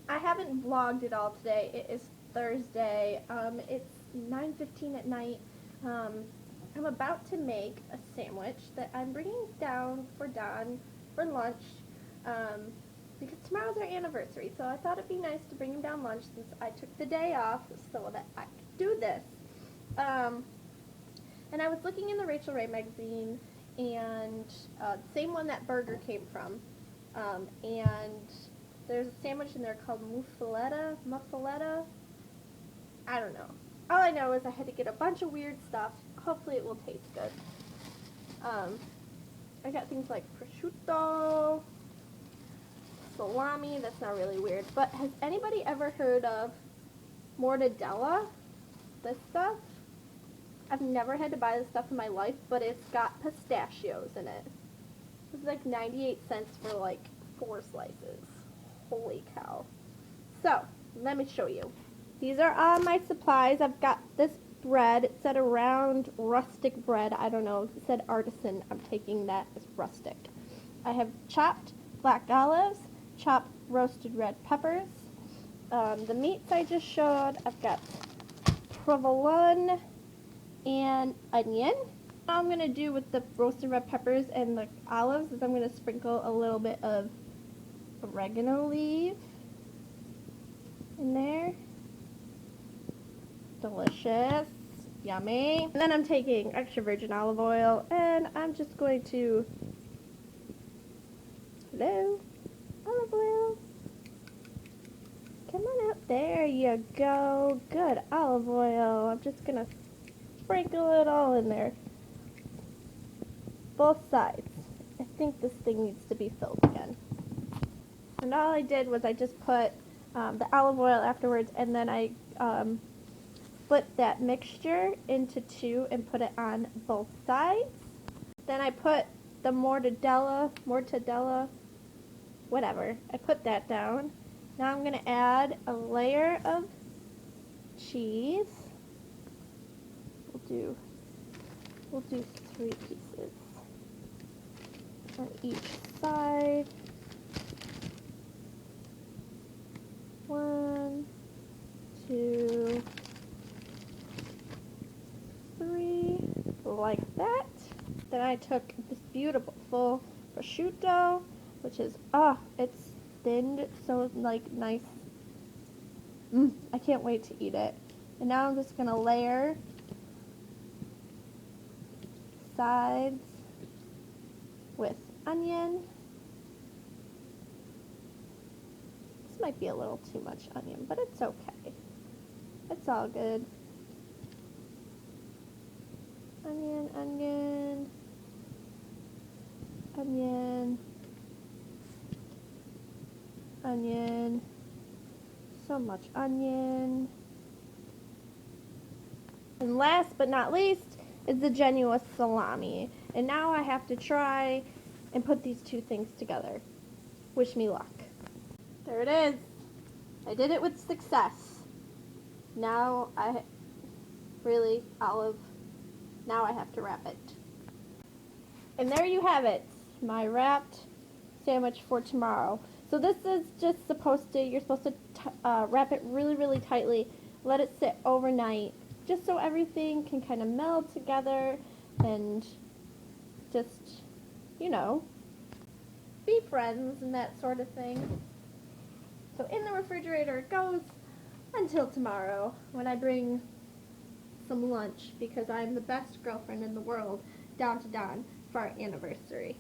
I haven't vlogged at all today. It is Thursday. It's 9:15 at night. Um, I'm about to make a sandwich that I'm bringing down for Don for lunch because tomorrow's our anniversary. So I thought it'd be nice to bring him down lunch since I took the day off so that I could do this. And I was looking in the Rachel Ray magazine, and same one that burger came from, and there's a sandwich in there called muffaletta. I don't know. All I know is I had to get a bunch of weird stuff. Hopefully it will taste good. I got things like prosciutto, salami. That's not really weird. But has anybody ever heard of mortadella? This stuff? I've never had to buy this stuff in my life, but it's got pistachios in it. It's like 98 cents for like 4 slices. Holy cow. So, let me show you. These are all my supplies. I've got this bread. It said around rustic bread. I don't know. It said artisan. I'm taking that as rustic. I have chopped black olives, chopped roasted red peppers. The meats I just showed, I've got provolone and onion. What I'm going to do with the roasted red peppers and the olives is I'm going to sprinkle a little bit of oregano leaf in there. Delicious. Yummy. And then I'm taking extra virgin olive oil and I'm just going to, hello, olive oil. Come on out. There you go. Good olive oil. I'm just going to sprinkle it all in there. Both sides. I think this thing needs to be filled again. And all I did was I just put the olive oil afterwards, and then I split that mixture into 2 and put it on both sides. Then I put the mortadella, whatever. I put that down. Now I'm going to add a layer of cheese. We'll do 3 pieces on each side. 1, 2, 3, like that. Then I took this beautiful prosciutto, which is, it's thinned, so like nice. I can't wait to eat it. And now I'm just going to layer sides with onion. This might be a little too much onion, but it's okay. It's all good. Onion, onion, onion, onion. So much onion. And last but not least is the genuine salami. And now I have to try and put these 2 things together. Wish me luck. There it is. I did it with success. Now now I have to wrap it. And there you have it, my wrapped sandwich for tomorrow. So this is just you're supposed to wrap it really, really tightly, let it sit overnight, just so everything can kind of meld together and just, be friends and that sort of thing. So in the refrigerator it goes until tomorrow when I bring some lunch, because I'm the best girlfriend in the world down to Don for our anniversary.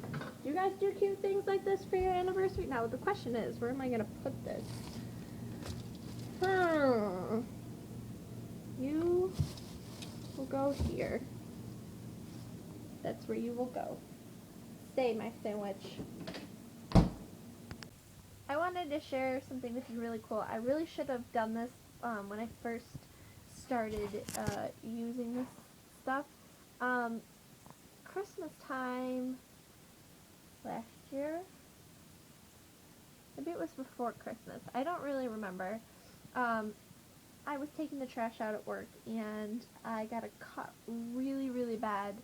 Do you guys do cute things like this for your anniversary? Now the question is, where am I going to put this? You will go here. That's where you will go. Stay, my sandwich. I wanted to share something with you really cool. I really should have done this when I first started using this stuff. Christmas time last year, maybe it was before Christmas, I don't really remember. I was taking the trash out at work and I got a cut really, really bad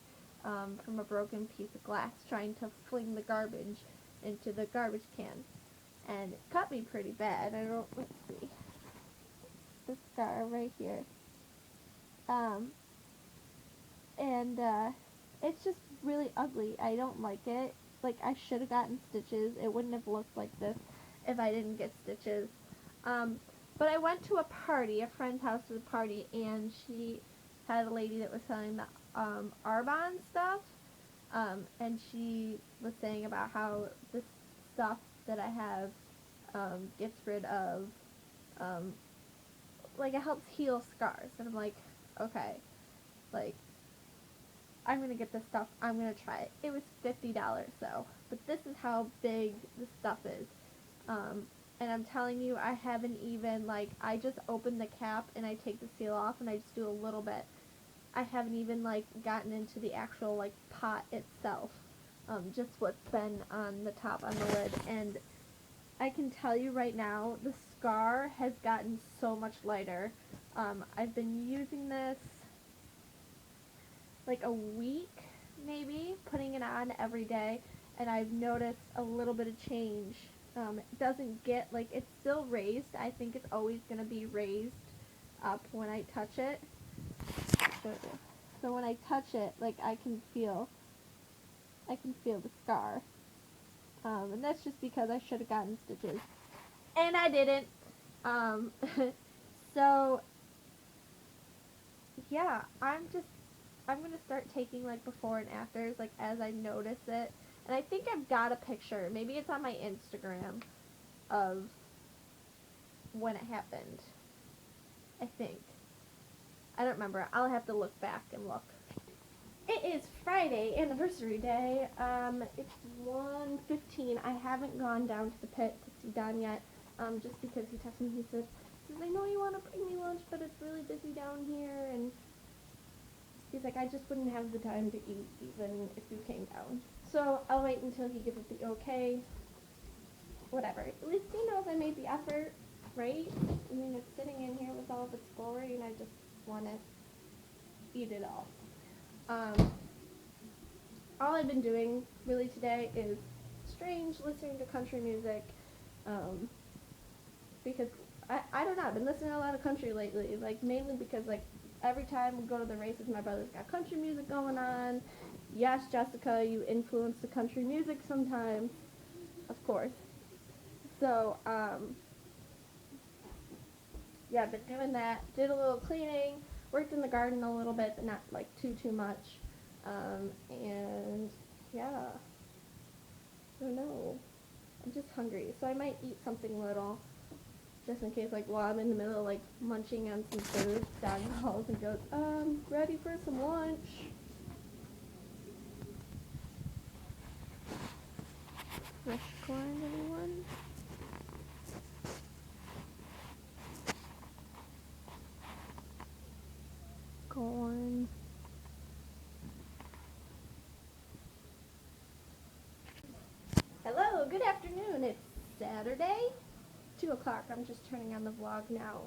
from a broken piece of glass trying to fling the garbage into the garbage can. and it cut me pretty bad. Let's see, the scar right here. Um, and it's just really ugly. I don't like it. Like, I should have gotten stitches. It wouldn't have looked like this if I didn't get stitches. Um, but I went to a party, a friend's house was a party, and she had a lady that was selling the Arbonne stuff, and she was saying about how this stuff that I have gets rid of, like, it helps heal scars. And I'm like, okay, like, I'm gonna get this stuff, I'm gonna try it. It was $50 though, but this is how big the stuff is. And I'm telling you, I haven't even, like, I just open the cap and I take the seal off and I just do a little bit. I haven't even, like, gotten into the actual, like, pot itself. Just what's been on the top, on the lid. And I can tell you right now, the scar has gotten so much lighter. I've been using this like a week, maybe, putting it on every day, and I've noticed a little bit of change. It doesn't get, like, it's still raised. I think it's always going to be raised up when I touch it. So when I touch it, like, I can feel the scar. And that's just because I should have gotten stitches. And I didn't. Um, so, yeah, I'm going to start taking, like, before and afters, like, as I notice it. And I think I've got a picture. Maybe it's on my Instagram of when it happened. I think. I don't remember. I'll have to look back and look. It is Friday, anniversary day. It's 1:15. I haven't gone down to the pit to see Don yet, just because he texted me. He says, I know you want to bring me lunch, but it's really busy down here, and he's like, I just wouldn't have the time to eat even if you came down. So I'll wait until he gives it the okay. Whatever. At least he knows I made the effort, right? I mean, it's sitting in here with all of its glory, and I just want to eat it all. All I've been doing really today is strange, listening to country music, because I don't know, I've been listening to a lot of country lately, like, mainly because, like, every time we go to the races, my brother's got country music going on. Yes, Jessica, you influence the country music sometimes, of course. So, yeah, I've been doing that, did a little cleaning, worked in the garden a little bit, but not, like, too much. And yeah, I don't know. I'm just hungry, so I might eat something little, just in case, like, while I'm in the middle of, like, munching on some food, Dad calls and goes, ready for some lunch. Fresh corn, anyone? Corn. Hello, good afternoon. It's Saturday, 2 o'clock. I'm just turning on the vlog now.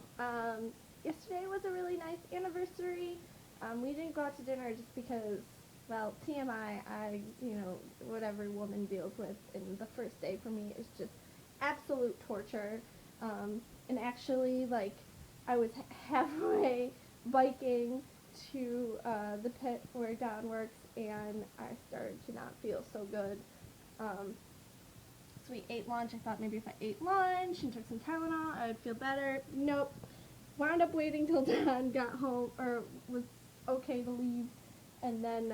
Yesterday was a really nice anniversary. We didn't go out to dinner just because, well, TMI, what every woman deals with, and the first day for me is just absolute torture. And actually, like, I was halfway biking to the pit where Don works, and I started to not feel so good. So we ate lunch. I thought maybe if I ate lunch and took some Tylenol, I would feel better. Nope. Wound up waiting till Don got home, or was okay to leave, and then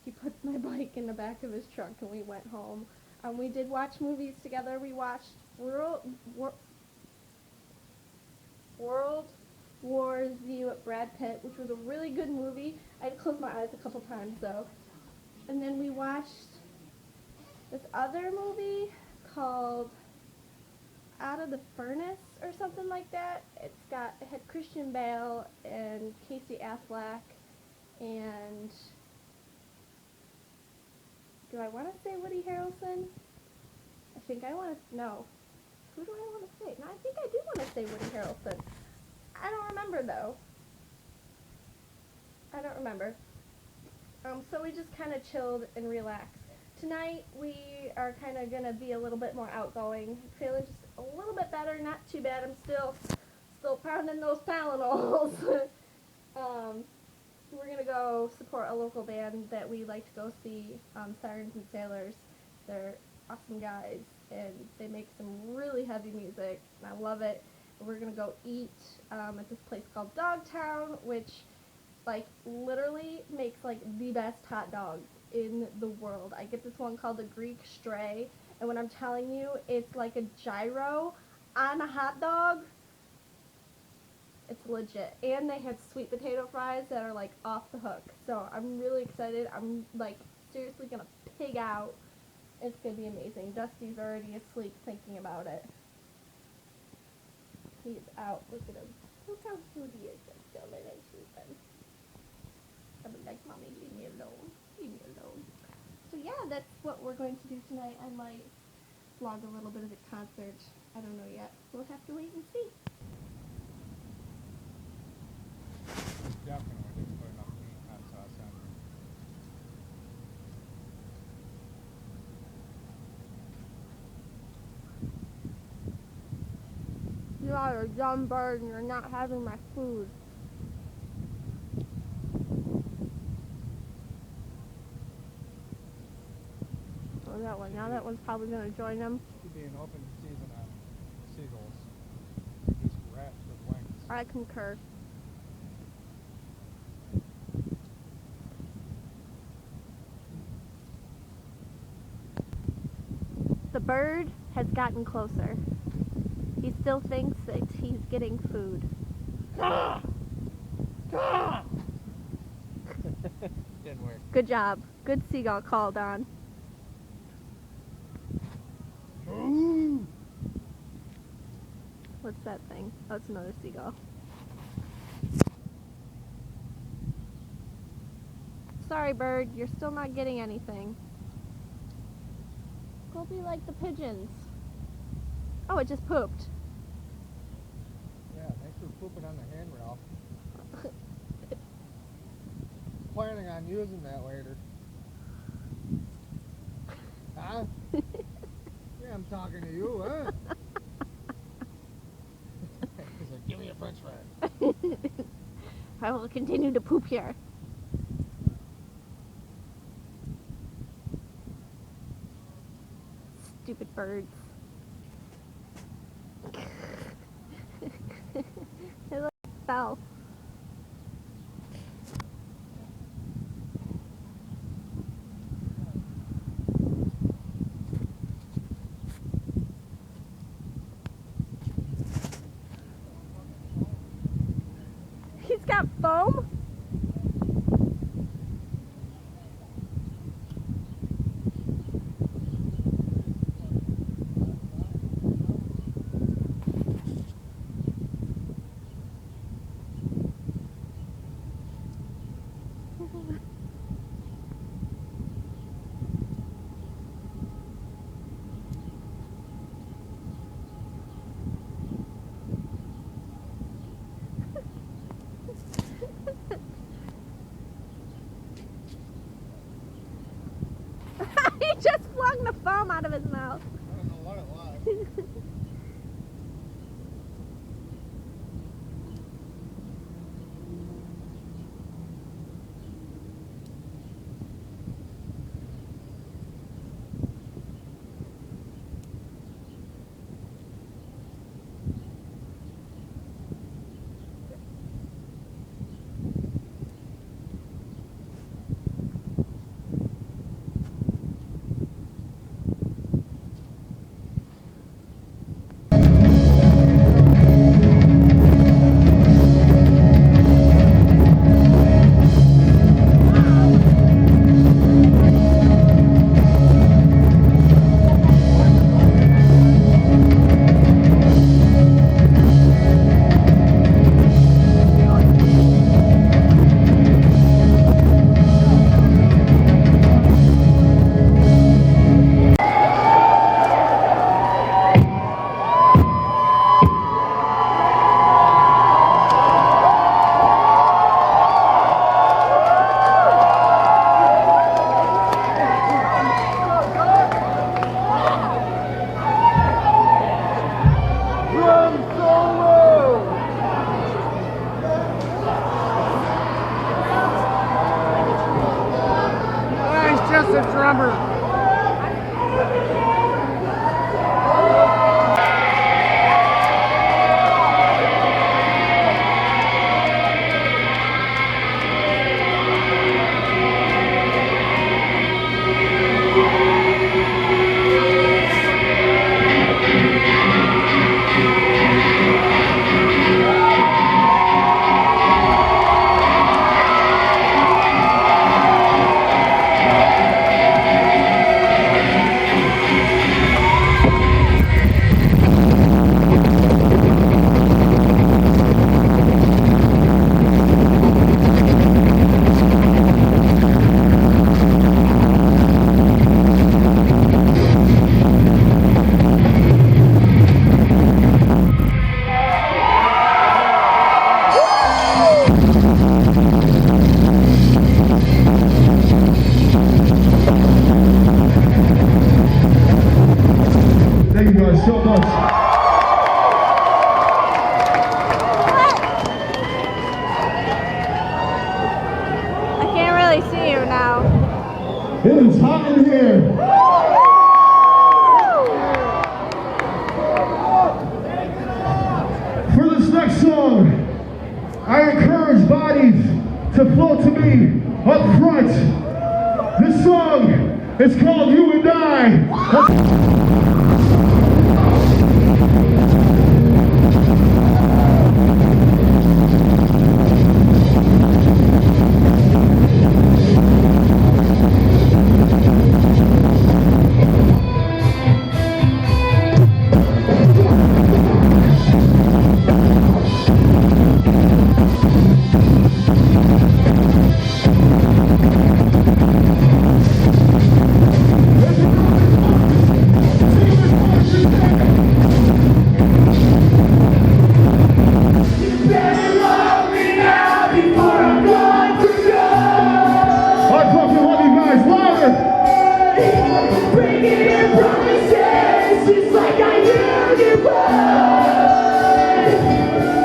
he put my bike in the back of his truck, and we went home. We did watch movies together. We watched World War Z with Brad Pitt, which was a really good movie. I had to close my eyes a couple times, though. And then we watched this other movie called Out of the Furnace or something like that. It had Christian Bale and Casey Affleck, and do I want to say Woody Harrelson? I think I want to, no. Who do I want to say? No, I think I do want to say Woody Harrelson. I don't remember, though. I don't remember. So we just kind of chilled and relaxed. tonight we are kind of going to be a little bit more outgoing. Feeling just a little bit better, not too bad. I'm still pounding those Tylenols. We're going to go support a local band that we like to go see, Sirens and Sailors. They're awesome guys, and they make some really heavy music, and I love it. And we're going to go eat at this place called Dogtown, which, like, literally makes, like, the best hot dogs in the world. I get this one called the Greek Stray, and when I'm telling you, it's like a gyro on a hot dog. It's legit. And they have sweet potato fries that are like off the hook. So I'm really excited. I'm like seriously gonna pig out. It's gonna be amazing. Dusty's already asleep thinking about it. He's out. Look at him. Look how cute he is. Just chilling and sleeping. I'll be like, Mommy, leave me alone. Leave me alone. So yeah, that's what we're going to do tonight. I might vlog a little bit of the concert. I don't know yet. We'll have to wait and see. Definitely just put enough meat hot sauce on there. You are a dumb bird and you're not having my food. Oh, that one. Now that one's probably going to join them. Should be an open season on seagulls. Just wrapped with wings. I concur. The bird has gotten closer. He still thinks that he's getting food. Didn't work. Good job. Good seagull call, Don. What's that thing? Oh, it's another seagull. Sorry, bird. You're still not getting anything. Go be like the pigeons. Oh, it just pooped. Yeah, thanks for pooping on the handrail. Planning on using that later. Huh? Yeah, I'm talking to you, huh? He's like, give me a french fry. I will continue to poop here. Stupid birds. They like fell. He's got foam? He just flung the foam out of his mouth. I don't know what it was. rubber. Thank you guys so much. I can't really see you now. It is hot in here. For this next song, I encourage bodies to float to me up front. This song is called You and I.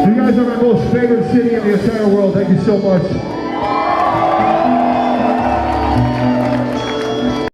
You guys are my most favorite city in the entire world. Thank you so much.